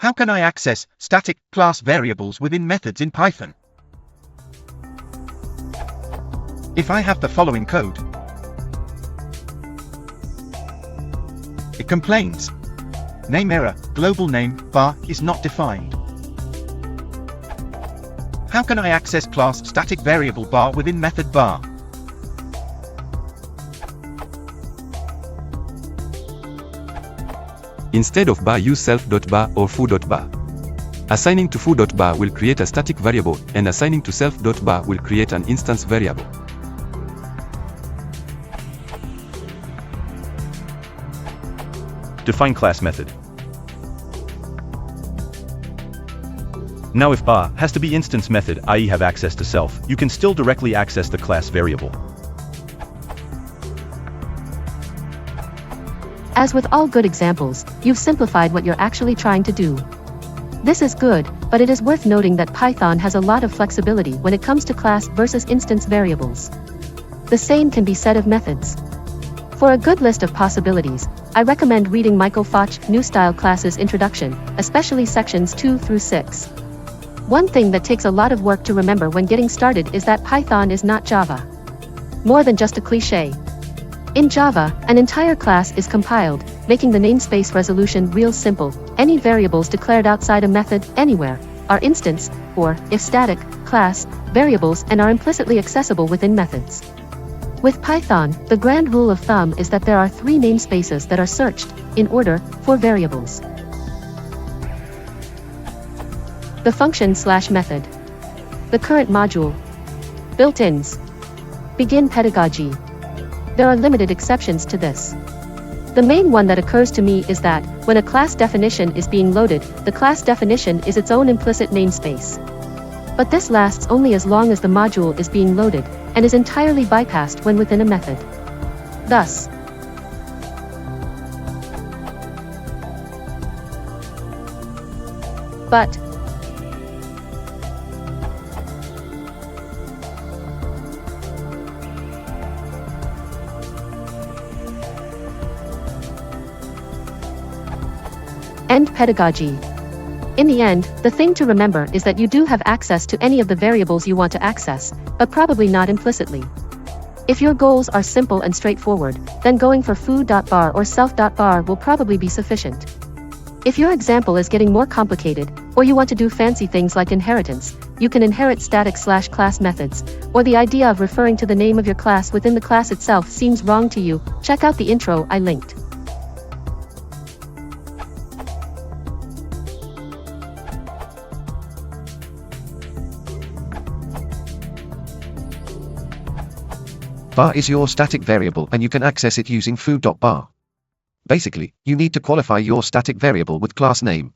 How can I access static class variables within methods in Python? If I have the following code, it complains. Name error, global name, bar, is not defined. How can I access class static variable bar within method bar? Instead of bar, use self.bar or foo.bar. Assigning to foo.bar will create a static variable, and assigning to self.bar will create an instance variable. Define class method. Now if bar has to be instance method, i.e. have access to self, you can still directly access the class variable. As with all good examples, you've simplified what you're actually trying to do. This is good, but it is worth noting that Python has a lot of flexibility when it comes to class versus instance variables. The same can be said of methods. For a good list of possibilities, I recommend reading Michael Foch, New Style Classes Introduction, especially sections 2 through 6. One thing that takes a lot of work to remember when getting started is that Python is not Java. More than just a cliché. In Java, an entire class is compiled, making the namespace resolution real simple. Any variables declared outside a method, anywhere, are instance, or, if static, class, variables and are implicitly accessible within methods. With Python, the grand rule of thumb is that there are 3 namespaces that are searched, in order, for variables. The function/method. The current module. Built-ins. Begin pedagogy. There are limited exceptions to this. The main one that occurs to me is that, when a class definition is being loaded, the class definition is its own implicit namespace. But this lasts only as long as the module is being loaded, and is entirely bypassed when within a method. Thus, but end pedagogy. In the end, the thing to remember is that you do have access to any of the variables you want to access, but probably not implicitly. If your goals are simple and straightforward, then going for foo.bar or self.bar will probably be sufficient. If your example is getting more complicated, or you want to do fancy things like inheritance, you can inherit static/class methods, or the idea of referring to the name of your class within the class itself seems wrong to you, check out the intro I linked. Bar is your static variable and you can access it using foo.bar. Basically, you need to qualify your static variable with class name,